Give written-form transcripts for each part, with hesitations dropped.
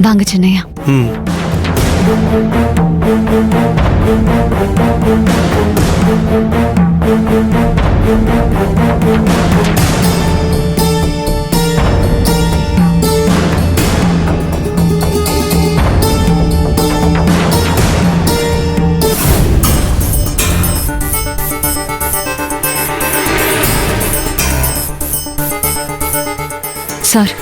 வாங்க சின்னையா. சார்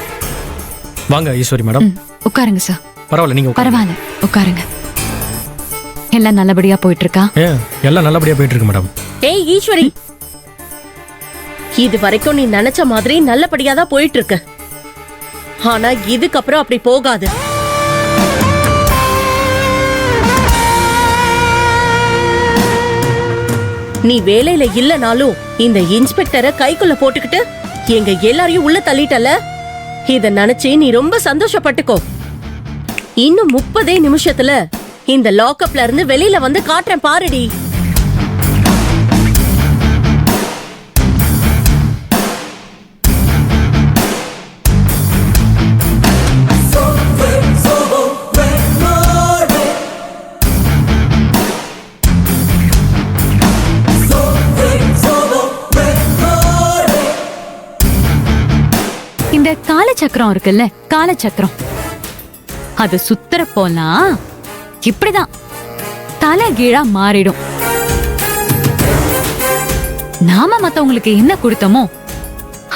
வாங்க ஈஸ்வரி மேடம். உட்காருங்க சார். பரவாயில்ல, நீங்க பரவாயில்ல உட்காருங்க. எல்லாம் நல்லபடியா போயிட்டு இருக்கா? எல்லாம் நல்லபடியா போயிட்டு இருக்கு மேடம். ஏய் ஈஸ்வரி, இது வரைக்கும் நீ நினைச்ச மாதிரி நல்லபடியா தான் போயிட்டு இருக்கு. ஆனா இதுக்கப்புறம் அப்படி போகாது. நீ வேலையில இல்லனாலும் இந்த இன்ஸ்பெக்டரை கைக்குள்ள போட்டுக்கிட்டு எங்க எல்லாரையும் உள்ள தள்ளிட்டல. இத நினைச்சு நீ ரொம்ப சந்தோஷப்பட்டுக்கோ. இன்னும் 30 நிமிஷத்துல இந்த லாக்அப்ல இருந்து வெளியில வந்து காட்டுறேன் பாருடி. இந்த காலச்சக்கரம் இருக்குல்ல, காலச்சக்கரம் அது சுத்தர போனா இப்படிதான் தலைகீழா மாறிடும். நாம மத்தவங்களுக்கு என்ன கொடுத்தோமோ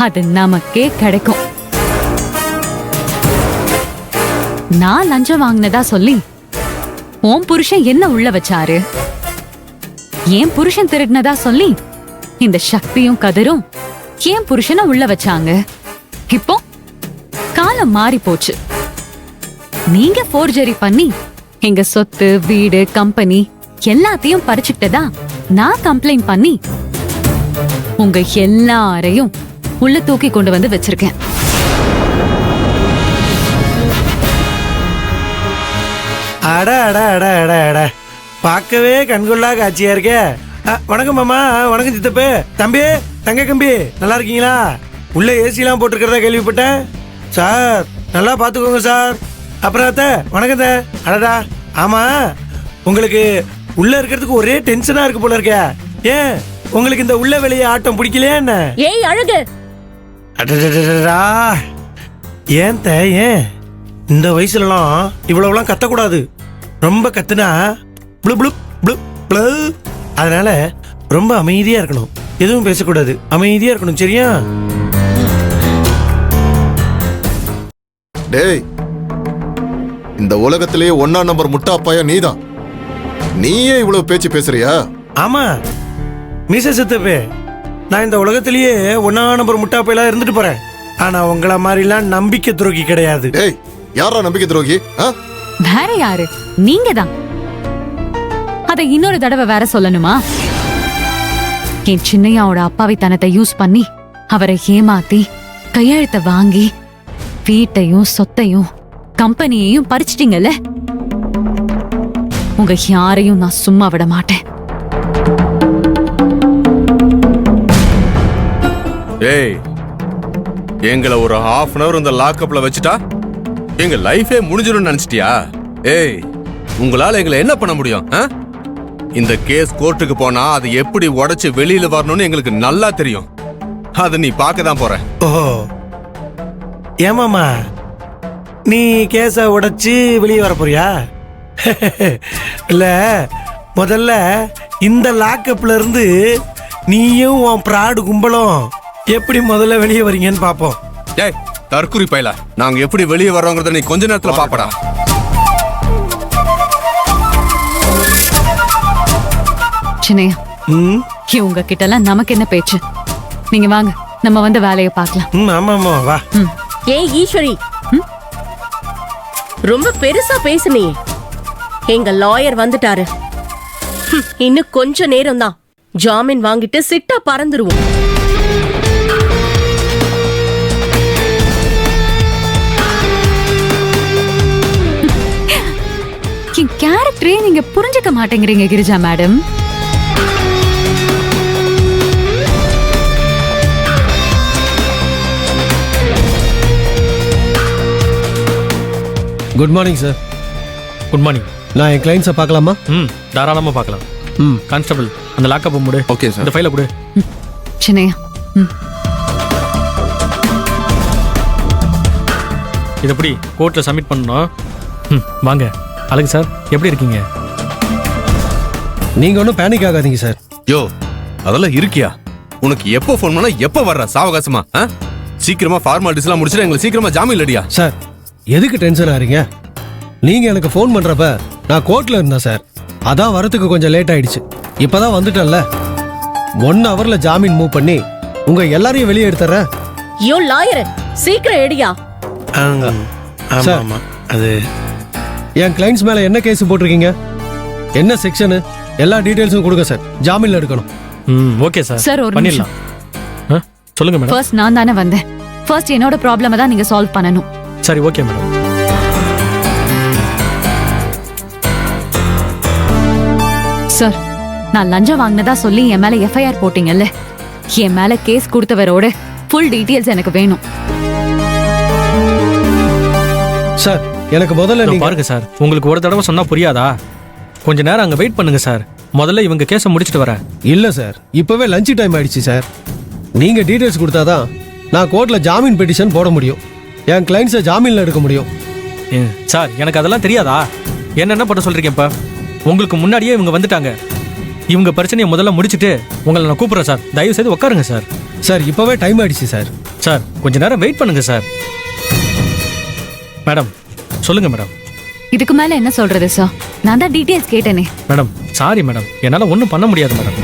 அது நமக்கே கிடைக்கும். நான் லஞ்சம் வாங்கினதா சொல்லி உன் புருஷன் என்ன உள்ள வச்சாரு, என் புருஷன் திருடினதா சொல்லி இந்த சக்தியும் கதிரும் என் புருஷனை உள்ள வச்சாங்க. இப்போ காலம் மாறி போச்சு. நீங்க போர்ஜரி பண்ணி எங்க சொத்து, வீடு, கம்பெனி எல்லாத்தையும் பறிச்சுக்கிட்டதா நான் கம்ப்ளைண்ட் பண்ணி உங்க எல்லாரையும் உள்ள தூக்கி கொண்டு வந்து வச்சிருக்கேன். அட அட அட அட அட பார்க்கவே கண்கொள்ளா காட்சியா இருக்கே. வணக்கம் மாமா. வணக்கம் சித்தப்பு. தம்பி, தங்க கம்பி, நல்லா இருக்கீங்களா? உள்ள ஏசிலாம் போட்டிருக்கிறதா கேள்விப்பட்டேன். சார் நல்லா பார்த்துக்கோங்க சார். அப்புறம் அத்தை வணக்கத்த. அடடா, ஆமா உங்களுக்கு உள்ள இருக்கிறதுக்கு ஒரே டென்ஷனா இருக்கு போல இருக்க. ஏன் உங்களுக்கு இந்த உள்ள வெளியே ஆட்டம் பிடிக்கலையா என்ன? ஏய் அழகு, அடடடடா, ஏன் ஏன் இந்த வயசுலலாம் இவ்வளவுலாம் கத்தக்கூடாது. ரொம்ப கத்துனா ப்ளு ப்ளு ப்ளு ப்ளு. அதனால ரொம்ப அமைதியா இருக்கணும், எதுவும் பேசக்கூடாது, அமைதியா இருக்கணும், சரியா? டேய், இந்த உலகத்திலேயே 1ஆம் நம்பர் முட்டா பைய நீதான். நீயே இவ்வளவு பேச்சு பேசுறியா? ஆமா மீச சித்தப்பே, நான் இந்த உலகத்திலேயே 1ஆம் நம்பர் முட்டா பையலா இருந்துட்டு போறேன். ஆனா உங்கள மாதிரிலாம் நம்பிக்கை துரோகி கிடையாது. டேய், யாரா நம்பிக்கை துரோகி? வேற யாரு? நீங்க தான். அதை இன்னொரு தடவை வேற சொல்லணுமா? என் சின்னையாவோட அப்பாவித்தனத்தை யூஸ் பண்ணி அவரை ஏமாத்தி கையெழுத்த வாங்கி வீட்டையும் சொத்தையும் கம்பெனியையும் பறிச்சிட்டீங்கல்ல. உங்க யாரையும் நான் சும்மா விட மாட்டேன். ஏய், எங்களை ஒரு ½ hour இந்த லாக்அப்ல வச்சுட்டா எங்க லைஃபே முடிஞ்சிடும் நினைச்சிட்டியா? ஏய், உங்களால எங்களை என்ன பண்ண முடியும்? இந்த கேஸ் கோர்ட்டுக்கு போனா அது எப்படி உடைச்சு வெளியில வரணும்னு எங்களுக்கு நல்லா தெரியும். அதை நீ பார்க்க தான் போற. ஓஹோ, ஏமாமா நீ கேஸ உடைச்சு வெளியே வர போறியா? இல்ல, முதல்ல இந்த லாக்அப்ல இருந்து நீயும் உன் பிராடு கும்பலும் எப்படி முதல்ல வெளியே வரீங்கன்னு பாப்போம். ஏய் தற்குறி பையல, நாங்க எப்படி வெளியே வர்றோங்கிறத நீ கொஞ்ச நேரத்துல பாப்படா. சின்னையா, இவங்க கிட்ட எல்லாம் நமக்கு என்ன பேச்சு? நீங்க வாங்க, நம்ம வந்து வேலையை பார்க்கலாம். ஆமா ஆமா வா. ஏய் ஈஸ்வரி, ரொம்ப பெருசா பேசுனே. எங்க லாயர் வந்துட்டாரு. இன்னும் கொஞ்ச நேரம் தான், ஜாமீன் வாங்கிட்டு சிட்டா பறந்துருவோம். என் கேரக்டரே நீங்க புரிஞ்சுக்க மாட்டேங்கிறீங்க Girija madam. Good morning sir. Good morning. நான் என் கிளைண்ட்ஸை பார்க்கலாமா? ம் தாராளமாக பார்க்கலாம். ம். கான்ஸ்டபிள் அந்த லாக்கப் முடு. Okay sir. இந்த ஃபைலை கொடு. சின்னையா ம். இது எப்படி கோர்ட்டில் சப்மிட் பண்ணணும். ம் வாங்க. அழகு சார் எப்படி இருக்கீங்க? நீங்கள் ஒன்றும் பேனிக் ஆகாதீங்க சார். யோ அதெல்லாம் இருக்கியா? உனக்கு எப்போ ஃபோன் பண்ணா எப்போ வர்ற சாவகாசமா? சீக்கிரமா ஃபார்மாலிட்டிஸ்லாம் முடிச்சுட்டு எங்களை சீக்கிரமா ஜாமீன் இல்லடியா? சார் எதுக்கு டென்ஷன் ஆகிறீங்க? நீங்கள் எனக்கு ஃபோன் பண்ணுறப்ப நான் கோர்ட்டில் இருந்தேன் சார். அதான் வரத்துக்கு கொஞ்சம் லேட் ஆயிடுச்சு. இப்போ தான் வந்துட்டேன்ல. 1 ஹவரில் ஜாமீன் மூவ் பண்ணி உங்கள் எல்லாரையும் வெளியே எடுத்துறேன். யோ லாயர், சீக்கிரம் எடியா. ஆமா சார். ஆமா அது என் கிளைண்ட்ஸ் மேலே என்ன கேஸ் போட்டிருக்கீங்க, என்ன செக்ஷனு, எல்லா டீட்டெயில்ஸும் கொடுங்க சார். ஜாமீனில் எடுக்கணும். ம் ஓகே சார். சார், ஒரு பண்ணிடலாம். சொல்லுங்க மேடம். ஃபர்ஸ்ட் நான் தானே வந்தேன். ஃபர்ஸ்ட் என்னோட ப்ராப்ளமை தான் நீங்க சால்வ் பண்ணணும். சரி ஓகே மேடம். சார், நான் லஞ்சம் வாங்கினதா சொல்லி என் மேல எஃப்ஐஆர் போட்டீங்கல்ல, என் மேல கேஸ் கொடுத்தவரோட ஃபுல் டீடைல்ஸ் எனக்கு வேணும். சார் எனக்கு முதல்ல இதோ நீங்க பாருங்க சார், உங்களுக்கு ஒரு தடவை சொன்னா புரியாதா? கொஞ்ச நேரம் அங்க வெயிட் பண்ணுங்க சார். முதல்ல இவங்க கேஸை முடிச்சிட்டு வரேன். இல்ல சார், இப்பவே லஞ்ச் டைம் ஆயிடுச்சு சார். நீங்க டீடைல்ஸ் கொடுத்தாதான் நான் கோர்ட்ல ஜாமீன் பெட்டிஷன் போட முடியும். என் கிளைண்ட்ஸை ஜாமீன்ல எடுக்க முடியும். சார் எனக்கு அதெல்லாம் தெரியாதா? என்ன பண்ண சொல்றீங்க இப்ப? உங்களுக்கு முன்னாடியே இவங்க வந்துட்டாங்க. இவங்க பிரச்சனையை முதல்ல முடிச்சிட்டு உங்களை நான் கூப்பிடுறேன் சார். தயவு செய்து உட்காருங்க சார். சார் இப்பவே டைம் ஆயிடுச்சு சார். சார் கொஞ்ச நேரம் வெயிட் பண்ணுங்க சார். மேடம் சொல்லுங்க மேடம். இதுக்கு மேல என்ன சொல்றது சார்? நான் தான் டீடைல்ஸ் கேட்டேனே. மேடம் சாரி மேடம், என்னால ஒன்றும் பண்ண முடியாது மேடம்.